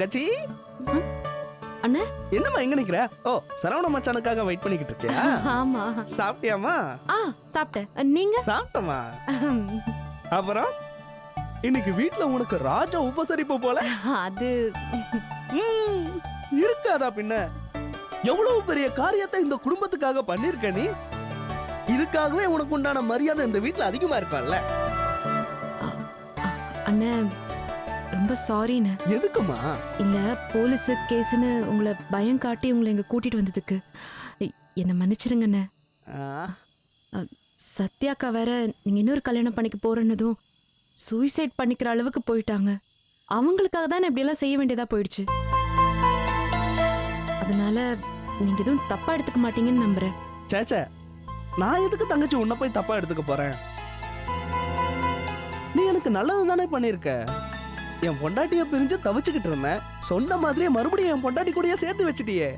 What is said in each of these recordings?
தங்கச்சி. அண்ணே என்னம்மா எங்க நிக்கிற? ஓ, சரவண மச்சானுக்காக வெயிட் பண்ணிக்கிட்டு இருக்கியா? ஆமா. சாப்பிட்டியாமா? சாப்பிட்டேன். நீங்க? சாப்பிட்டமா. அப்புறம் இன்னைக்கு வீட்ல உனக்கு ராஜ உபசரிப்பு போல. அது இருக்காதா பின்ன? எவ்வளவு பெரிய காரியத்தை இந்த குடும்பத்துக்காக பண்ணிருக்க நீ. இதுக்காகவே உனக்கு உண்டான மரியாதை இந்த வீட்ல அதிகமா இருக்கான்ல. அண்ணே ரொம்ப சாரிண்ணே. எதுக்குமா? இல்ல போலீஸ் கேஸ்னு உங்களை பயம் காட்டி உங்களை இங்க கூட்டிட்டு வந்ததுக்கு என்ன மன்னிச்சிருங்கண்ணே. சத்யாக்கா வேற நீங்க இன்னொரு கல்யாணம் பண்ணிக்க போறேன்னதும் சூசைட் பண்ணிக்கிற அளவுக்கு போயிட்டாங்க. அவங்களுக்காக தான் இப்படி எல்லாம் செய்ய வேண்டியதா போயிடுச்சு. அதனால நீங்க எதுவும் தப்பா எடுத்துக்க மாட்டீங்கன்னு நம்புறேன். சேச்சே, நான் எதுக்கு தங்கச்சி உன்னை போய் தப்பா எடுத்துக்க போறேன்? நீ எனக்கு நல்லது தானே பண்ணிருக்க. என் பொண்டாட்டிய பிரிஞ்சு தவிச்சுக்கிட்டு இருந்தேன். சொன்ன மாதிரியே மறுபடியும் என் பொண்டாட்டி கூடயே சேர்த்து வச்சிட்டியே.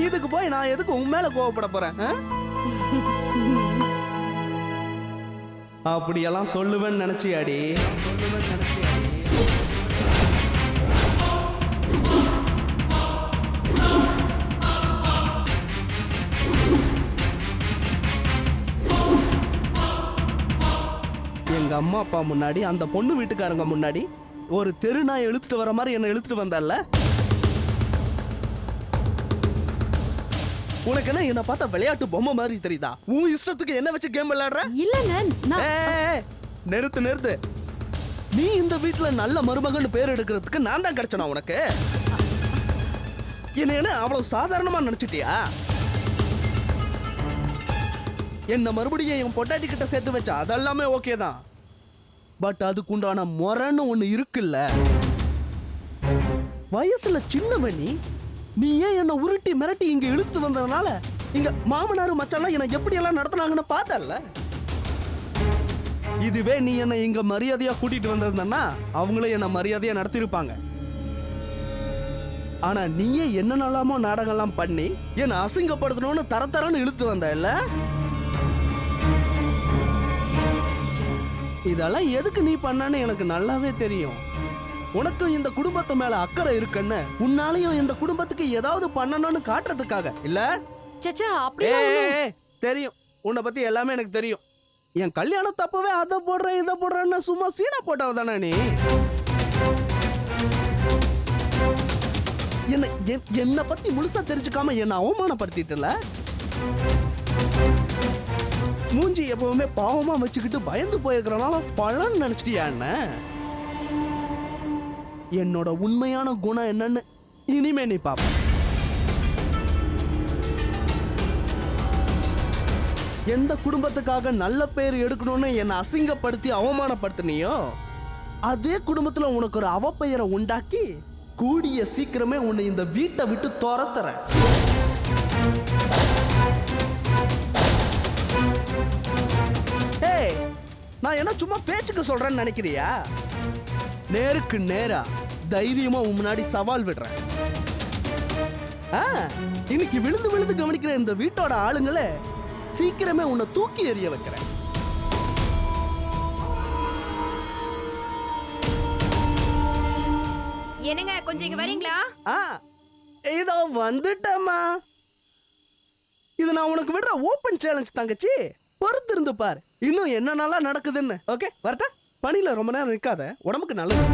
இதுக்கு போய் நான் எதுக்கு உன் மேல கோவப்பட போறேன்? அப்படியெல்லாம் சொல்லுவேன்னு நினைச்சியாடி? எங்க அம்மா அப்பா முன்னாடி, அந்த பொண்ணு வீட்டுக்காரங்க முன்னாடி ஒரு தெரு நாய் இழுத்துட்டு வர மாதிரி என்ன இழுத்துட்டு வந்தால. உனக்கு என்ன என்ன பார்த்தா விளையாட்டு பொம்மை மாதிரி தெரியுதா? உன் இஷ்டத்துக்கு என்ன வச்சு கேம் விளையாடுற? இல்லங்க. நிறுத்து. நீ இந்த வீட்டுல நல்ல மருமகன் பேர் எடுக்கிறதுக்கு நான் தான் கிடைச்சனா உனக்கு? என்ன அவ்வளவு சாதாரணமா நினைச்சிட்டியா? என்ன மறுபடியும் என் பொட்டாட்டி கிட்ட சேர்த்து வச்சா அதெல்லாமே ஓகே தான். பட் அதுக்குண்டான முறைன்னு ஒண்ணு இருக்குல்ல. வயசுல சின்னவன் நீ ஏன் என்ன உருட்டி மிரட்டி இங்க இழுத்துட்டு வந்ததுனால இங்க மாமனாரு மச்சான் என்ன எப்படி எல்லாம் நடத்தினாங்கன்னு பார்த்தல. இதுவே நீ என்ன இங்க மரியாதையா கூட்டிட்டு வந்திருந்தா அவங்களே என்ன மரியாதையா நடத்திருப்பாங்க. ஆனா நீயே என்னென்னலாமோ நாடகம்லாம் பண்ணி என்ன அசிங்கப்படுத்தணும்னு தரன்னு இழுத்து வந்த இல்ல. இதெல்லாம் எதுக்கு நீ பண்ணான்னு எனக்கு நல்லாவே தெரியும். உனக்கும் இந்த குடும்பத்து மேல அக்கறை இருக்குன்னு, உன்னாலையும் இந்த குடும்பத்துக்கு ஏதாவது பண்ணணும்னு காட்டுறதுக்காக இல்ல. தெரியும், உன்னை பத்தி எல்லாமே எனக்கு தெரியும். என் கல்யாணம் தப்பவே அதை போடுறேன் இதை போடுறேன்னு சும்மா சீனா போட்டவ தானே நீ. என்ன பத்தி முழுசா தெரிஞ்சுக்காம என்ன அவமானப்படுத்திட்டல. மூஞ்சி எப்பவுமே பாவமா வச்சுக்கிட்டு பயந்து போயிருக்கிறனால பழம் நினைச்சிட்டியா? என்னோட உண்மையான குணம் என்னன்னு இனிமே நீ பாப்ப. எந்த குடும்பத்துக்காக நல்ல பேர் எடுக்கணும்னு என்னை அசிங்கப்படுத்தி அவமானப்படுத்தினியோ அதே குடும்பத்துல உனக்கு ஒரு அவப்பெயரை உண்டாக்கி கூடிய சீக்கிரமே உன்னை இந்த வீட்டை விட்டு துரத்துறேன். நான் என்ன சும்மா பேச்சுக்கு சொல்றேன்னு நினைக்கிறியா? நேருக்கு நேரா தைரியமா உன் முன்னாடி சவால் விடுறேன். இன்னைக்கு விழுந்து விழுந்து கவனிக்கிற இந்த வீட்டோட ஆளுங்களே சீக்கிரமே உன்னை தூக்கி எறிய வைக்கிறேன். என்னங்க கொஞ்சம் இங்க வரீங்களா? இதோ வந்துட்டேம்மா. இது நான் உனக்கு விடுற ஓபன் சேலஞ்ச் தங்கச்சி. பொறுத்து இருந்து பாரு இன்னும் என்னென்னலாம் நடக்குதுன்னு. ஓகே வரட்டா? பணியில ரொம்ப நேரம் நிற்காத, உடம்புக்கு நல்லது.